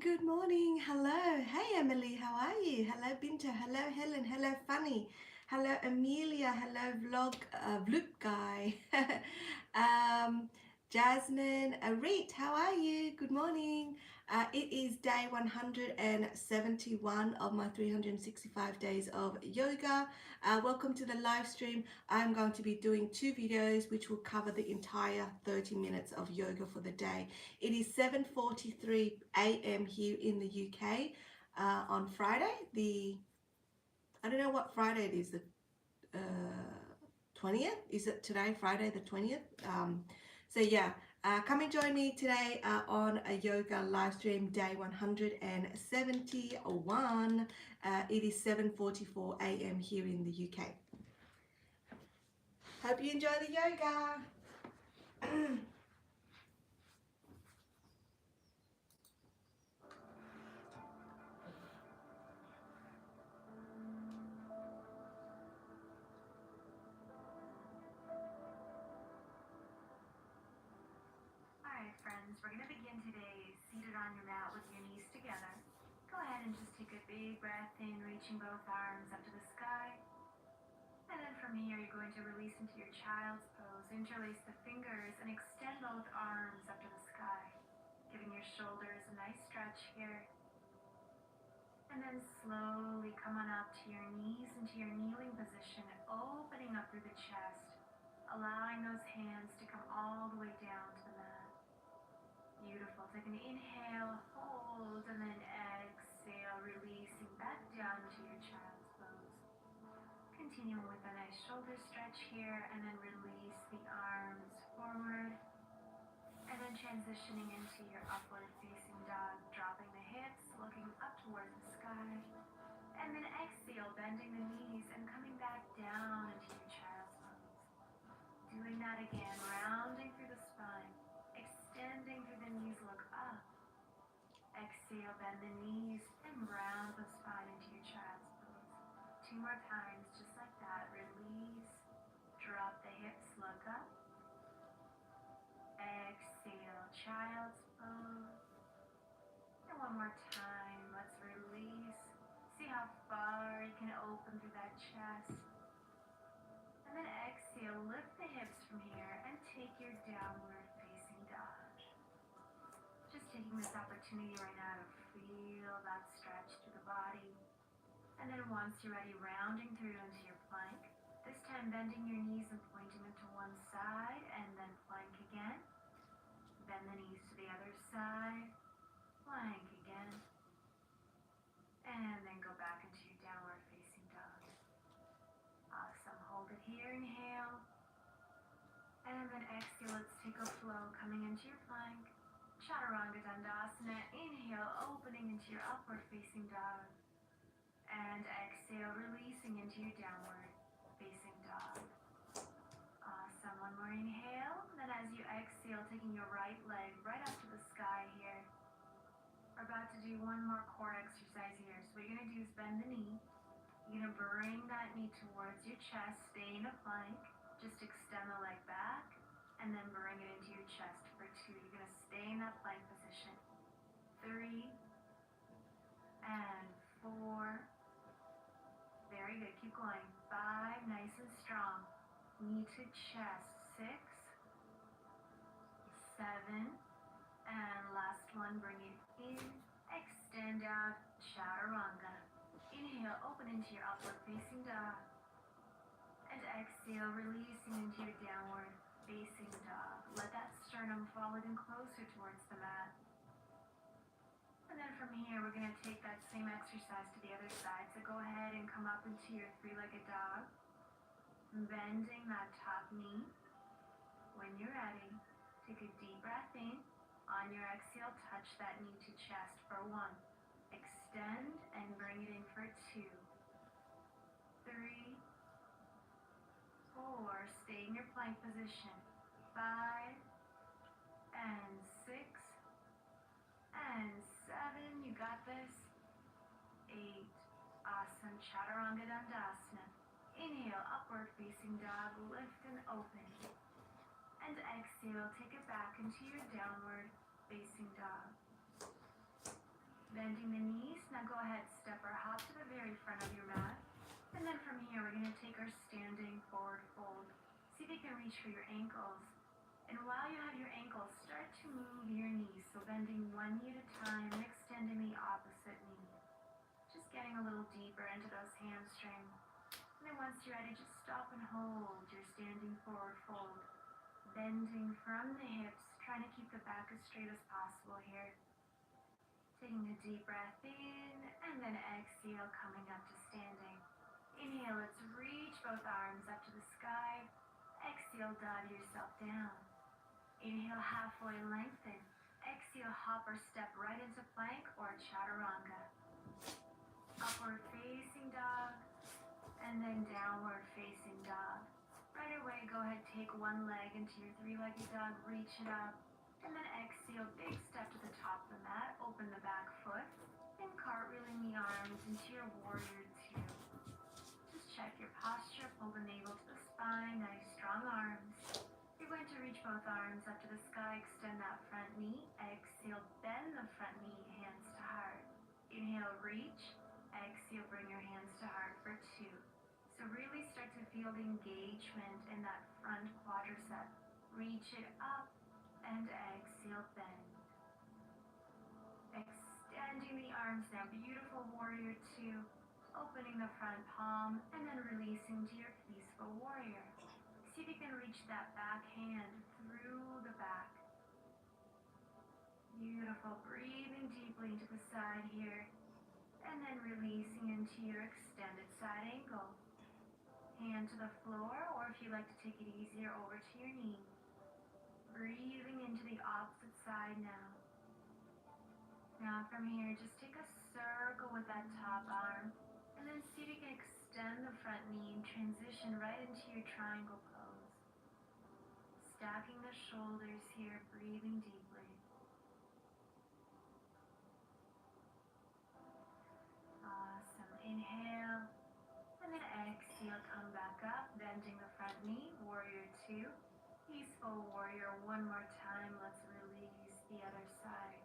Good morning. Hello. Hey, Emily. How are you? Hello, Binta. Hello, Helen. Hello, Funny. Hello, Amelia. Hello, Vloop guy. um, Jasmine. Reet, how are you? Good morning. It is day 171 of my 365 days of yoga. Welcome to the live stream. I'm going to be doing two videos which will cover the entire 30 minutes of yoga for the day. It is 7:43 a.m. here in the UK on Friday. I don't know what Friday it is. The 20th. Is it today? Friday the 20th. So yeah. Come and join me today on a yoga live stream day 171. It is 7:44 a.m. here in the UK. Hope you enjoy the yoga. Alright friends, we're going to begin today seated on your mat with your knees together. Go ahead and just take a big breath in, reaching both arms up to the sky. And then from here, you're going to release into your child's pose. Interlace the fingers and extend both arms up to the sky, giving your shoulders a nice stretch here. And then slowly come on up to your knees into your kneeling position, opening up through the chest, allowing those hands to come all the way down to the mat. Beautiful. Take an inhale, hold, and then exhale, releasing back down to your child's pose. Continuing with a nice shoulder stretch here, and then release the arms forward. And then transitioning into your upward facing dog, dropping the hips, looking up towards the sky. And then exhale, bending the knees and coming back down into your child's pose. Doing that again, rounding through the spine, extending through the knees, look up. Exhale, bend the knees and round the spine into your child's pose. Two more times, just like that. Release, drop the hips, look up. Exhale, child's pose. And one more time, let's release. See how far you can open through that chest. And then exhale, lift the hips from here and take your downward facing dog. Just taking this opportunity right now to feel that stretch through the body. And then once you're ready, rounding through into your plank. This time bending your knees and pointing them to one side, and then plank again. Bend the knees to the other side, plank again. And then go back into your downward facing dog. Awesome, hold it here, inhale. And then exhale, let's take a flow coming into your plank. Chaturanga Dandasana, inhale, opening into your upward facing dog. And exhale, releasing into your downward facing dog. Awesome, one more inhale. Then as you exhale, taking your right leg right up to the sky here. We're about to do one more core exercise here. So what you're going to do is bend the knee. You're going to bring that knee towards your chest, stay in a plank. Just extend the leg back and then bring it into your chest for 2. You're going to stay in that plank position. 3 and 4. Very good. Keep going. 5, nice and strong. Knee to chest. 6, 7, and last one. Bring it in. Extend out. Chaturanga. Inhale, open into your upward facing dog. And exhale, releasing into your downward facing dog. Let that sternum fall even closer towards the mat. And then from here, we're going to take that same exercise to the other side. So go ahead and come up into your three-legged dog. Bending that top knee. When you're ready, take a deep breath in. On your exhale, touch that knee to chest for 1. Extend and bring it in for 2. 3, 4, stay in your plank position. 5 and 6 and 7, you got this. 8, awesome, Chaturanga Dandasana. Inhale, upward facing dog, lift and open. And exhale, take it back into your downward facing dog. Bending the knees. Now go ahead, step or hop to the very front of your mat. And then from here, we're going to take our standing forward fold. See if you can reach for your ankles. And while you have your ankles, start to move your knees. So bending one knee at a time and extending the opposite knee. Just getting a little deeper into those hamstrings. And then once you're ready, just stop and hold your standing forward fold. Bending from the hips, trying to keep the back as straight as possible here. Taking a deep breath in, and then exhale, coming up to standing. Inhale, let's reach both arms up to the sky. Exhale, dive yourself down. Inhale, halfway lengthen. Exhale, hop or step right into plank or chaturanga. Upward facing dog, and then downward facing dog. Right away, go ahead, take one leg into your three-legged dog, reach it up, and then exhale, big step to the top of the mat, open the back foot, and cartwheeling the arms into your warrior two. Just check your posture, pull the navel to the spine, nice strong arms. You're going to reach both arms up to the sky, extend that front knee, exhale, bend the front knee, hands to heart. Inhale, reach, exhale, bring your hands to heart for two. So really start to feel the engagement in that front quadricep. Reach it up and exhale, bend. Extending the arms now, beautiful warrior two. Opening the front palm and then releasing to your peaceful warrior. See if you can reach that back hand through the back. Beautiful, breathing deeply into the side here. And then releasing into your extended side angle. Hand to the floor, or if you like to take it easier, over to your knee. Breathing into the opposite side now. Now from here, just take a circle with that top arm, and then see if you can extend the front knee and transition right into your triangle pose. Stacking the shoulders here, breathing deeply. Awesome. Inhale. And then exhale, come back up, bending the front knee, warrior two. Peaceful warrior, one more time. Let's release the other side.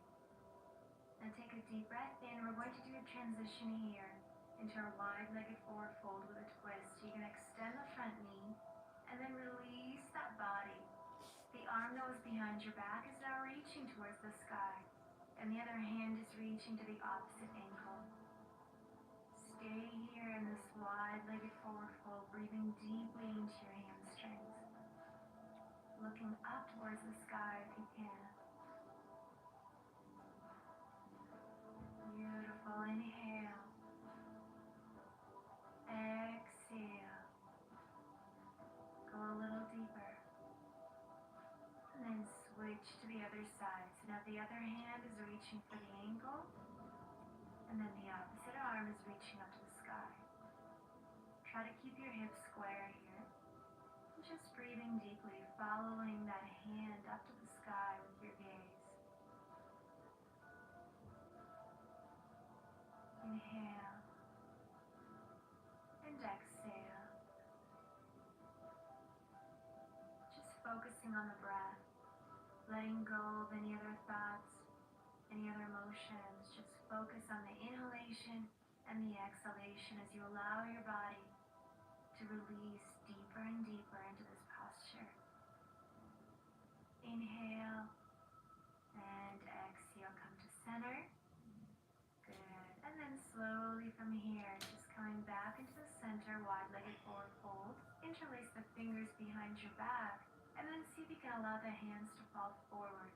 Now take a deep breath in. We're going to do a transition here into our wide-legged forward fold with a twist. You can extend the front knee and then release that body. The arm that was behind your back is now reaching towards the sky, and the other hand is reaching to the opposite ankle. Stay here in this wide-legged forward fold, breathing deeply into your hamstrings. Looking up towards the sky if you can. Beautiful. Inhale. Exhale. Go a little deeper. And then switch to the other side. So now the other hand is reaching for the ankle. And then the opposite arm is reaching up to the sky. Try to keep your hips square here. And just breathing deeply, following that hand up to the sky with your gaze. Inhale. And exhale. Just focusing on the breath. Letting go of any other thoughts, any other emotions. Just focus on the inhalation and the exhalation as you allow your body to release deeper and deeper into this posture. Inhale and exhale. Come to center. Good. And then slowly from here, just coming back into the center, wide-legged forward fold. Interlace the fingers behind your back, and then see if you can allow the hands to fall forward.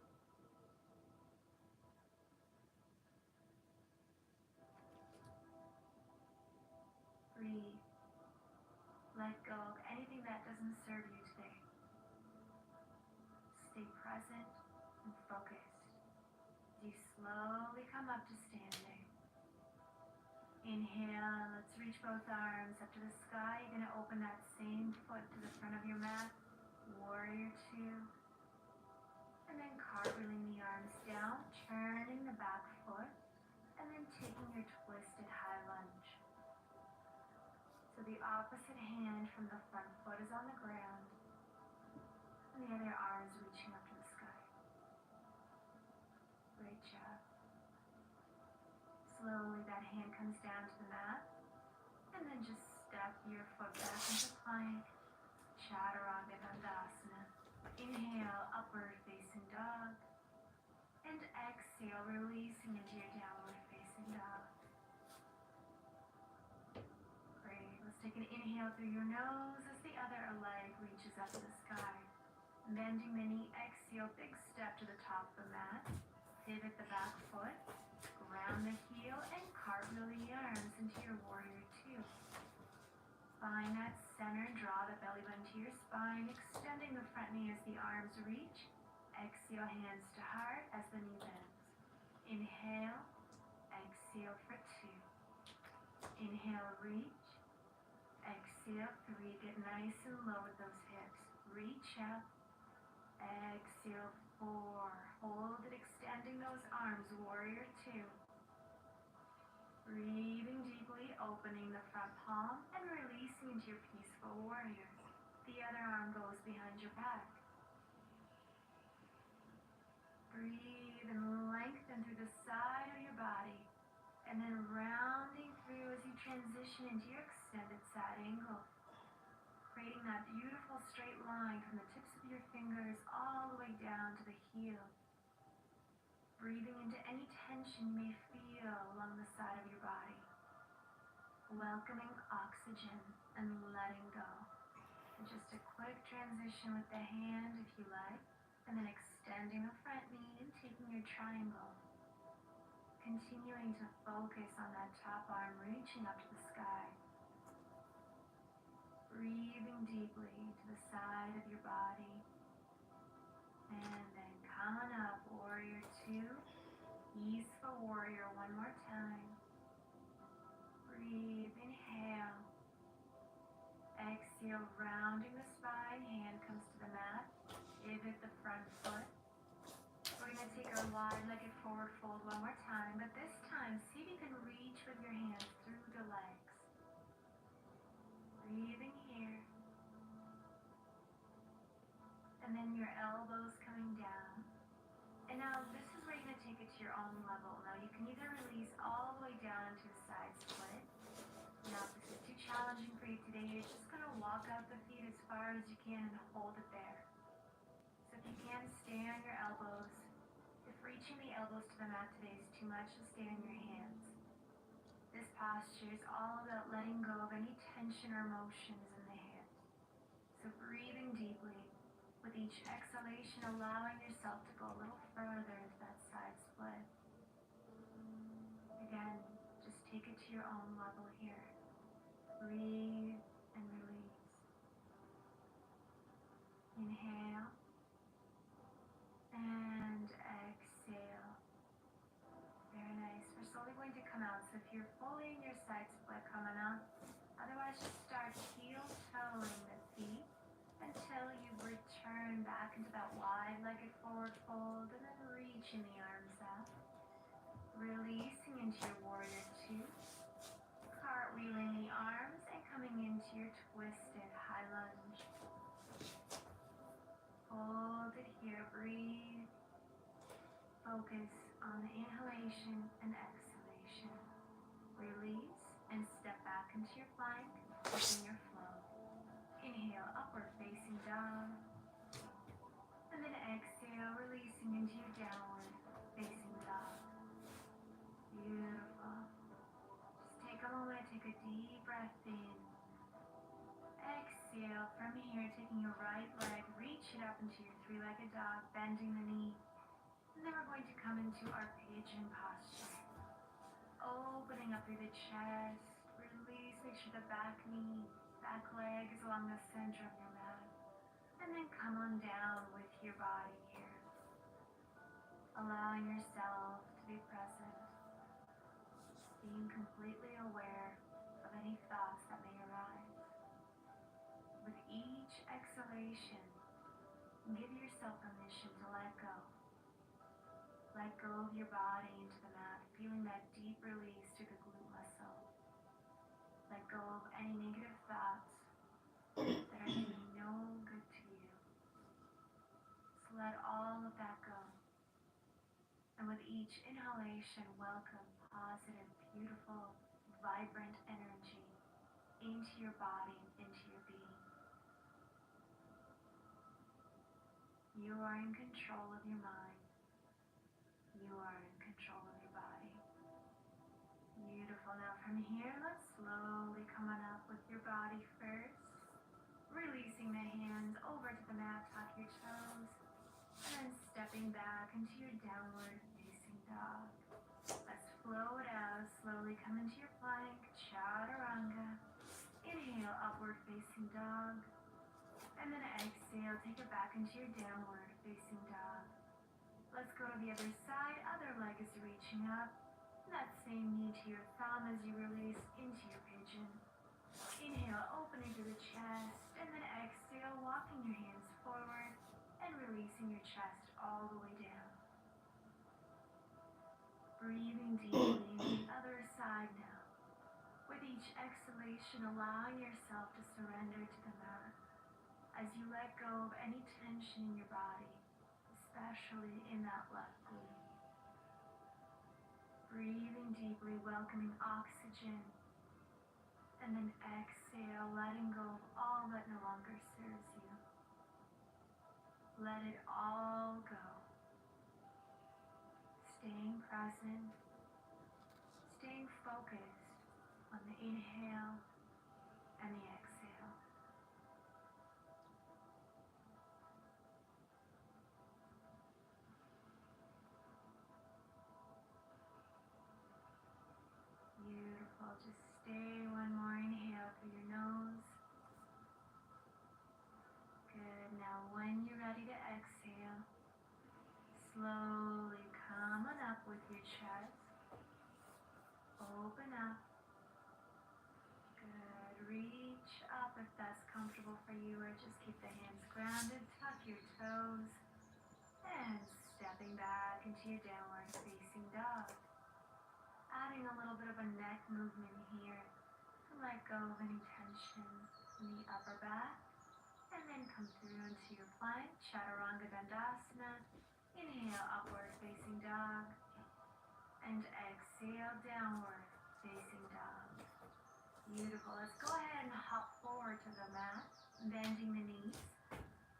Breathe. Let go of anything that doesn't serve you today. Stay present and focused. As you slowly come up to standing. Inhale, let's reach both arms up to the sky. You're going to open that same foot to the front of your mat. Warrior two. And then cartwheeling the arms down, turning the back foot, and then taking your twisted high lunge. So the opposite hand from the front foot is on the ground, and the other arm is reaching up to the sky. Great job. slowly that hand comes down to the mat. And then just step your foot back into plank. Chaturanga Dandasana. Inhale, upward facing dog. And exhale, releasing into your downward facing dog. Great. Let's take an inhale through your nose as the other leg reaches up to the sky. Bending the knee, exhale, big step to the top of the mat. Pivot the back foot. Ground the heel and cartwheel the arms into your warrior two. Find that center, draw the belly button to your spine, extending the front knee as the arms reach. Exhale, hands to heart as the knee bends. Inhale, exhale for two. Inhale, reach. Exhale, three. Get nice and low with those hips. Reach up. Exhale, four. Hold it, extending those arms, warrior two. Breathing deeply, opening the front palm and releasing into your peaceful warrior. The other arm goes behind your back. Breathe and lengthen through the side of your body. And then rounding through as you transition into your extended side angle. Creating that beautiful straight line from the tips of your fingers all the way down to the heel. Breathing into any tension you may feel along the side of your body. Welcoming oxygen and letting go. And just a quick transition with the hand if you like. And then extending the front knee and taking your triangle. Continuing to focus on that top arm reaching up to the sky. Breathing deeply to the side of your body. And then come on up, warrior two. Easeful warrior one more time. Breathe, inhale. Exhale, rounding the spine, hand comes to the mat. Pivot the front foot. We're going to take our wide-legged forward fold one more time, but this time, see if you can reach with your hands through the legs. Breathing here. And then your elbows coming down. And now this is where you're going to take it to your own level. Now you can either release all the way down to a side split. Now if this is too challenging for you today, you're just going to walk out the feet as far as you can and hold it there. So if you can, stay on your elbows. If reaching the elbows to the mat today is too much, just stay on your hands. This posture is all about letting go of any tension or emotions in the hands. So breathing deeply. With each exhalation, allowing yourself to go a little further into that side split. Again, just take it to your own level here. Breathe and release. Inhale and exhale. Very nice. We're slowly going to come out. So if you're fully in your side split, coming up. Otherwise, just start heel-toeing the feet until you return back into that wide-legged forward fold and then reaching the arms up. Releasing into your warrior two. Cartwheeling the arms and coming into your twisted high lunge. Hold it here, breathe. Focus on the inhalation and exhalation. Release and step back into your plank, keeping your flow. Inhale, upward facing dog. And then exhale, releasing into your downward facing dog. Beautiful. Just take a moment, take a deep breath in. Exhale, from here, taking your right leg, reach it up into your three-legged dog, bending the knee. And then we're going to come into our pigeon posture. Opening up through the chest, release, make sure the back knee, back leg is along the center of your mat. And then come on down with your body here. Allowing yourself to be present. Being completely aware of any thoughts that may arise. With each exhalation, give yourself permission to let go. Let go of your body into the mat, feeling that deep release through the glute muscle. Let go of any negative thoughts that are doing no good to you. So let all of that go. And with each inhalation, welcome positive beautiful, vibrant energy into your body and into your being. You are in control of your mind. You are in control of your body. Beautiful. Now from here, let's slowly come on up with your body first. Releasing the hands over to the mat, tuck your toes. And then stepping back into your downward facing dog. Let's flow it out. Slowly come into your plank, chaturanga. Inhale, upward facing dog. And then exhale, take it back into your downward facing dog. Let's go to the other side. Other leg is reaching up. That same knee to your thumb as you release into your pigeon. Inhale, opening through the chest. And then exhale, walking your hands forward and releasing your chest all the way down. Breathing deeply, the other side now. With each exhalation, allowing yourself to surrender to the mat as you let go of any tension in your body, especially in that left glute. Breathing deeply, welcoming oxygen, and then exhale, letting go of all that no longer serves you. Let it all go. Staying present, staying focused on the inhale and the exhale. Beautiful. Just stay one more inhale through your nose. Good. Now when you're ready to exhale, slowly come on up with your chest. Open up. Good. Reach up if that's comfortable for you, or just keep the hands grounded. Tuck your toes. And stepping back into your downward facing dog. Adding a little bit of a neck movement here to let go of any tension in the upper back. And then come through into your plank, chaturanga dandasana. Inhale, upward facing dog. And exhale, downward facing dog. Beautiful. Let's go ahead and hop forward to the mat, bending the knees.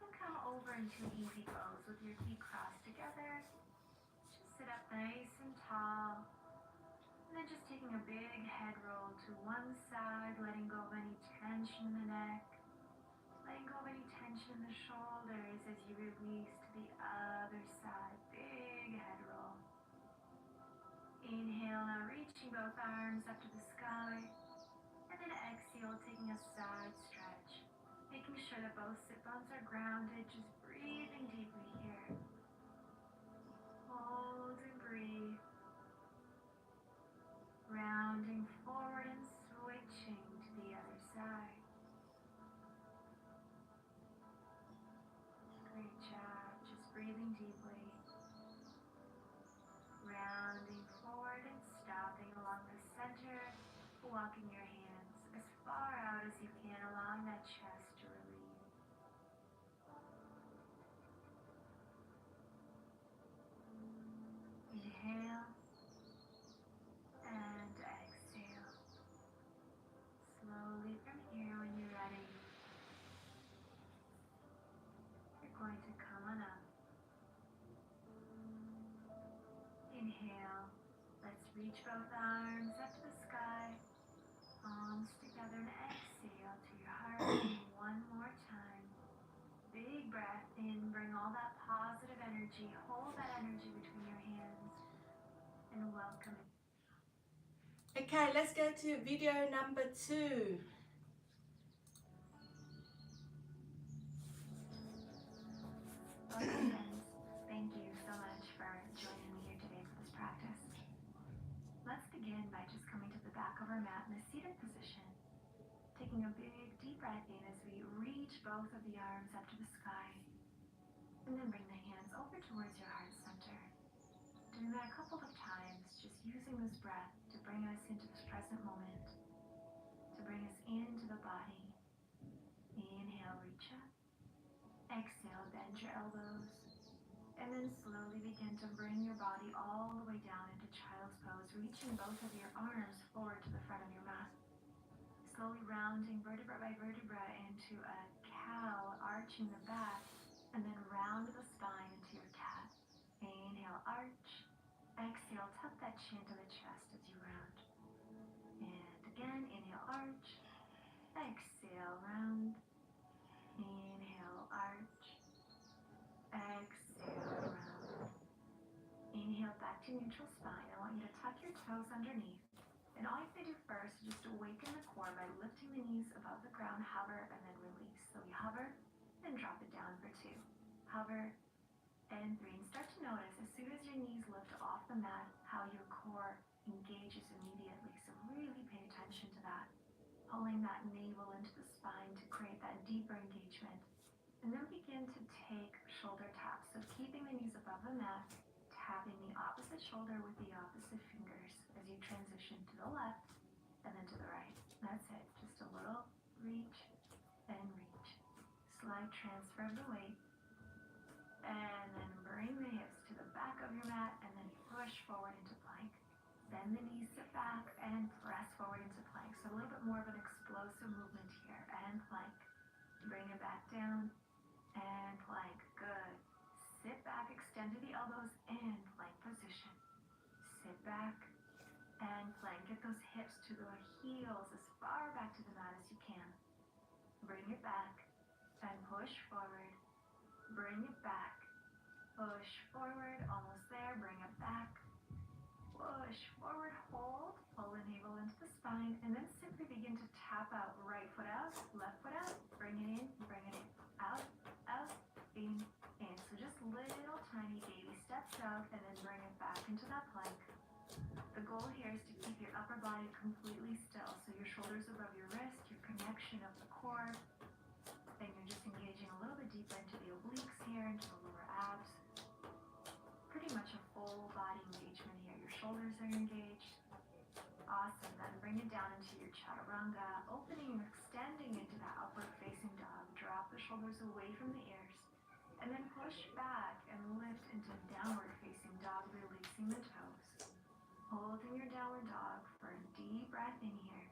And come over into easy pose with your feet crossed together. Just sit up nice and tall. And then just taking a big head roll to one side, letting go of any tension in the neck. Letting go of any tension in the shoulders as you release to the other side. Big head roll. Inhale, now reaching both arms up to the sky. And then exhale, taking a side stretch. Making sure that both sit bones are grounded. Just breathing deeply here. Hold and breathe. Rounding forward and switching to the other side. Great job. Just breathing deeply. Rounding forward and stopping along the center. Walking your hands as far out as you can, allowing that chest to relieve. Inhale and exhale. Slowly from here, when you're ready, you're going to come on up. Inhale. Let's reach both arms up to the sky. Palms together and exhale to your heart. One more time. Big breath in. Bring all that positive energy. Hold that energy between your hands. And welcome it. Okay, let's go to video number 2. Welcome, friends. Thank you so much for joining me here today for this practice. Let's begin by just coming to the back of our mat in a seated position. Taking a big deep breath in as we reach both of the arms up to the sky. And then bring the hands over towards your heart center. Doing that a couple of times, just using this breath to bring us into this present moment. To bring us into the body. Inhale, reach up. Exhale, bend your elbows. And And then slowly begin to bring your body all the way down into child's pose, reaching both of your arms forward to the front of your mat. Slowly rounding vertebra by vertebra into a cow, arching the back, and then round the spine into your cat. Inhale, arch. Exhale, tuck that chin to the chest as you round. And again, inhale, arch. Exhale, round. Inhale, arch. Exhale, round. Inhale back to neutral spine. I want you to tuck your toes underneath. And all you have to do first is just awaken the core by lifting the knees above the ground, hover, and then release. So we hover and drop it down for 2. Hover and 3. And start to notice as soon as your knees lift off the mat, how your core engages immediately. So really pay attention to that. Pulling that navel into the spine to create that deeper engagement. And then begin to take shoulder taps. So keeping the knees above the mat, tapping the opposite shoulder with the opposite fingers as you transition to the left and then to the right. That's it. Just a little reach and reach. Slight transfer of the weight. And then bring the hips to the back of your mat and then push forward into plank. Bend the knees, sit back, and press forward into plank. So a little bit more of an explosive movement here. And plank. Bring it back down. And plank. Good. Sit back, extend to the elbows, and plank position. Sit back and plank. Get those hips to the heels as far back to the mat as you can. Bring it back and push forward. Bring it back. Push forward. Almost there. Bring it back. Push forward. Hold. Pull the navel into the spine. And then simply begin to tap out. Right foot out. Left foot out. Bring it in. Bring it in. Out. Out. In. In. So just little tiny baby steps out and then bring it back into that plank. The goal here is to keep your upper body completely still. So your shoulders above your wrist, your connection of the core. Then you're just engaging a little bit deeper into the obliques here, into the lower abs. Pretty much a full body engagement here. Your shoulders are engaged. Awesome. Then bring it down into your chaturanga, opening and extending into that upward facing dog. Drop the shoulders away from the ears. And then push back and lift into downward facing dog, releasing the toes. Holding your downward dog for a deep breath in here.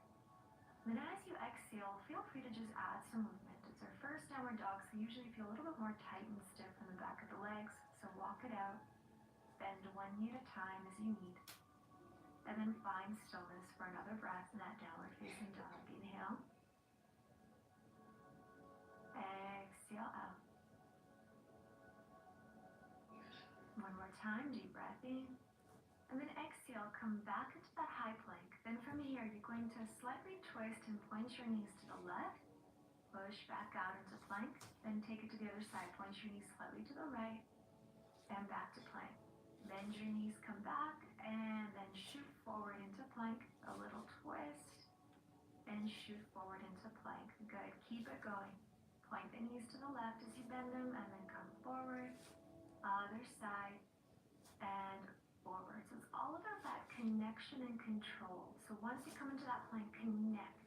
Then as you exhale, feel free to just add some movement. It's our first downward dog, so usually feel a little bit more tight and stiff in the back of the legs. So walk it out. Bend one knee at a time as you need. And then find stillness for another breath in that downward facing dog. Inhale. Exhale out. One more time, deep breath in. And then exhale, come back into that high plank. Then from here, you're going to slightly twist and point your knees to the left. Push back out into plank. Then take it to the other side. Point your knees slightly to the right. And back to plank. Bend your knees, come back. And then shoot forward into plank. A little twist. And shoot forward into plank. Good. Keep it going. Point the knees to the left as you bend them. And then come forward. Other side. And forward. So it's all about that connection and control. So once you come into that plank, connect.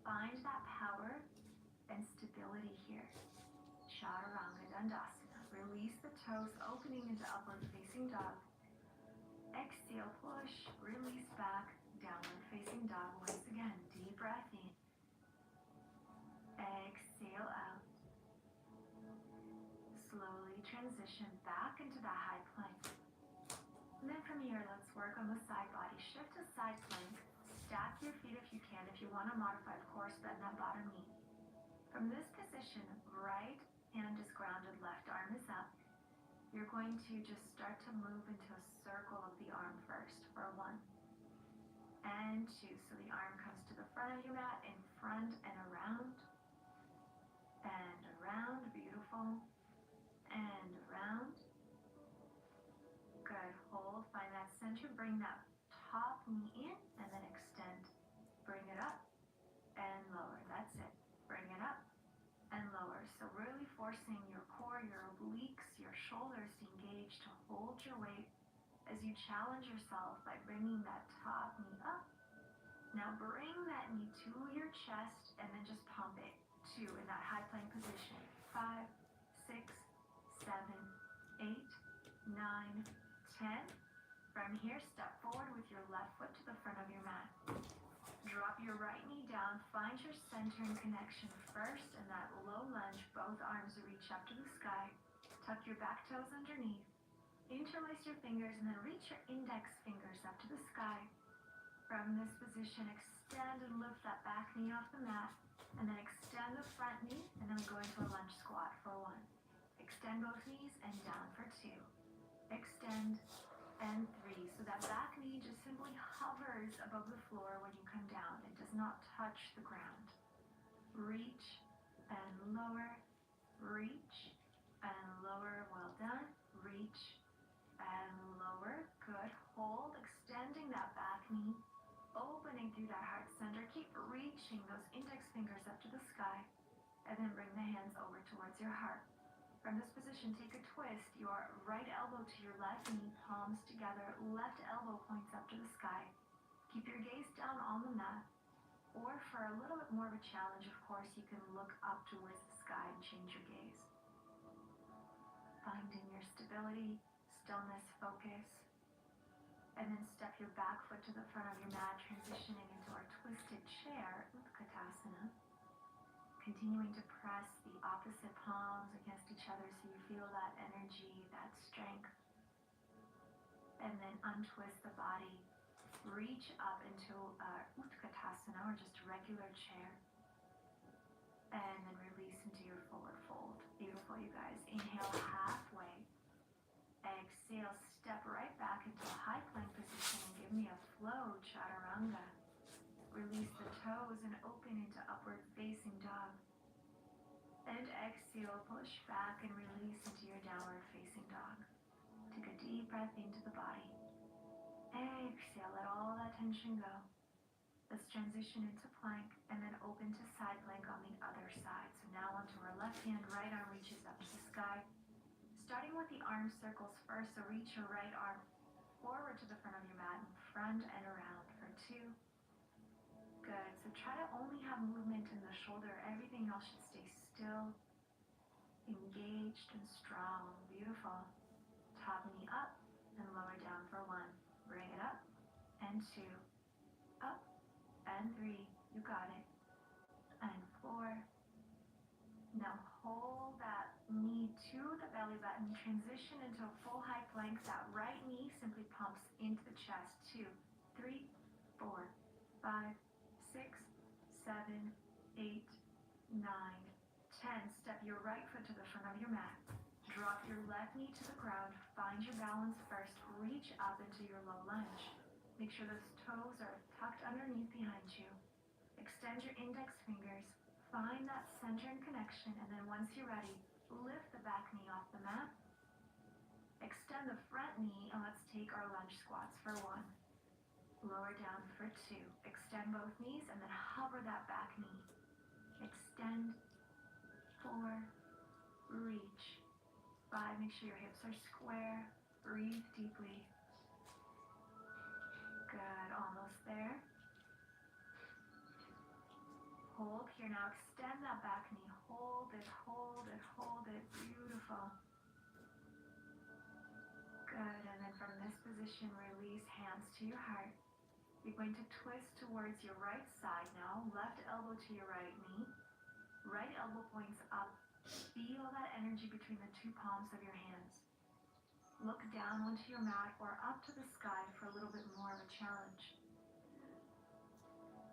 Find that power and stability here. Chaturanga Dandasana. Release the toes, opening into upward facing dog. Exhale, push, release back, downward facing dog. Once again, deep breath in. Exhale out. Slowly transition back into that high plank. And then from here, let's work on the side body. Shift to side plank. Stack your feet if you can. If you want to modify, of course, bend that bottom knee. From this position, right hand is grounded, left arm is up. You're going to just start to move into a circle of the arm first for 1 and 2. So the arm comes to the front of your mat, in front and around. And around, beautiful. And around. Good, hold, find that center, bring that top knee in, and then extend. Bring it up, and lower, that's it. Bring it up, and lower. So really forcing your core, your obliques, your shoulders to engage, to hold your weight as you challenge yourself by bringing that top knee up. Now bring that knee to your chest, and then just pump it. 2 in that high plank position. 5, 6, 7, 8, 9, 10. From here, step forward with your left foot to the front of your mat. Drop your right knee down, find your center and connection first in that low lunge. Both arms reach up to the sky. Tuck your back toes underneath. Interlace your fingers and then reach your index fingers up to the sky. From this position, extend and lift that back knee off the mat. And then extend the front knee, and then we go into a lunge squat for 1. Extend both knees and down for 2. Extend and 3. So that back knee just simply hovers above the floor when you come down. It does not touch the ground. Reach and lower, reach and lower. Well done. Reach and lower. Good. Hold, extending that back knee, opening through that heart center. Keep reaching those index fingers up to the sky, and then bring the hands over towards your heart. From this position, take a twist. Your right elbow to your left knee, palms together, left elbow points up to the sky. Keep your gaze down on the mat. Or for a little bit more of a challenge, of course, you can look up towards the sky and change your gaze. Finding your stability, stillness, focus. And then step your back foot to the front of your mat, transitioning into our twisted chair, Utkatasana. Continuing to press the opposite palms against each other so you feel that energy, that strength. And then untwist the body. Reach up into Utkatasana, or just a regular chair. And then release into your forward fold. Beautiful, you guys. Inhale halfway. Exhale, step right back into a high plank position and give me a flow, chaturanga. Release the toes and open into upward facing dog. And exhale, push back and release into your downward facing dog. Take a deep breath into the body. Exhale, let all that tension go. Let's transition into plank and then open to side plank on the other side. So now onto our left hand, right arm reaches up to the sky. Starting with the arm circles first, so reach your right arm forward to the front of your mat, in front and around for 2. Good. So try to only have movement in the shoulder. Everything else should stay still, engaged and strong. Beautiful. Top knee up and lower down for 1. Bring it up and 2. Up and 3. You got it. And 4. Now hold that knee to the belly button. Transition into a full high plank. That right knee simply pumps into the chest. 2, 3, 4, 5, 6, 7, 8, 9, 10. Step your right foot to the front of your mat. Drop your left knee to the ground. Find your balance first. Reach up into your low lunge. Make sure those toes are tucked underneath behind you. Extend your index fingers. Find that center and connection, and then once you're ready, lift the back knee off the mat. Extend the front knee, and let's take our lunge squats for 1. Lower down for 2. Extend both knees, and then hover that back knee. Extend. 4. Reach. 5. Make sure your hips are square. Breathe deeply. Good. Almost there. Hold here. Now extend that back knee. Hold it, hold it, hold it. Beautiful. Good. And then from this position, release hands to your heart. You're going to twist towards your right side now. Left elbow to your right knee. Right elbow points up. Feel that energy between the 2 palms of your hands. Look down onto your mat or up to the sky for a little bit more of a challenge.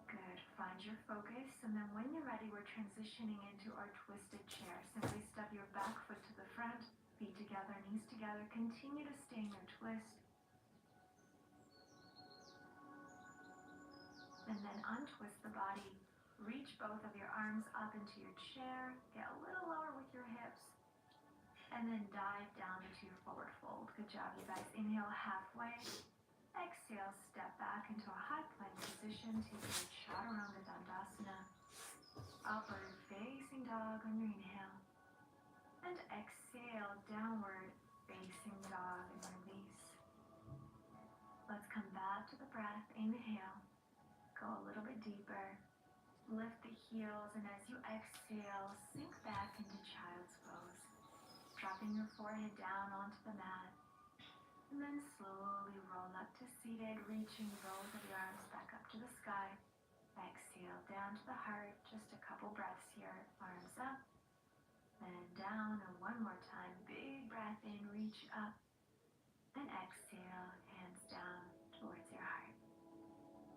Good. Find your focus, and then when you're ready, we're transitioning into our twisted chair. Simply step your back foot to the front, feet together, knees together. Continue to stay in your twist. And then untwist the body. Reach both of your arms up into your chair. Get a little lower with your hips. And then dive down into your forward fold. Good job, you guys. Inhale halfway. Exhale, step back into a high plank position. Take your chaturanga dandasana. Upward facing dog on your inhale. And exhale, downward facing dog and release. Let's come back to the breath. Inhale. Go a little bit deeper. Lift the heels, and as you exhale, sink back into child's pose. Dropping your forehead down onto the mat. And then slowly roll up to seated, reaching both of your arms back up to the sky. Exhale down to the heart. Just a couple breaths here. Arms up, then down. And one more time. Big breath in, reach up. And exhale, hands down towards your heart.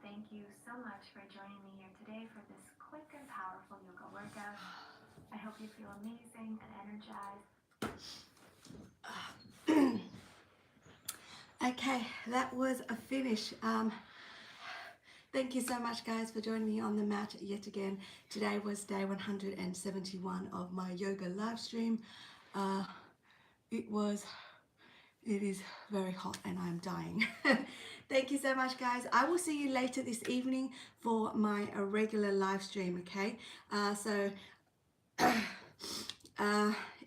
Thank you so much for joining me here today for this quick and powerful yoga workout. I hope you feel amazing and energized. Okay, that was a finish. Thank you so much, guys, for joining me on the mat yet again. Today was day 171 of my yoga live stream. It is very hot and I'm dying. Thank you so much, guys. I will see you later this evening for my regular live stream, okay?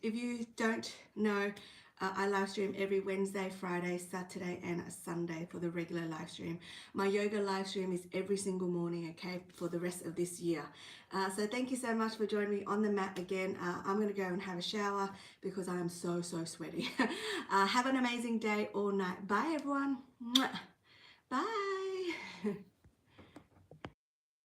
If you don't know, I live stream every Wednesday, Friday, Saturday, and Sunday for the regular live stream. My yoga live stream is every single morning, okay, for the rest of this year. So thank you so much for joining me on the mat again. I'm going to go and have a shower because I am so sweaty. Have an amazing day or night. Bye, everyone. Bye.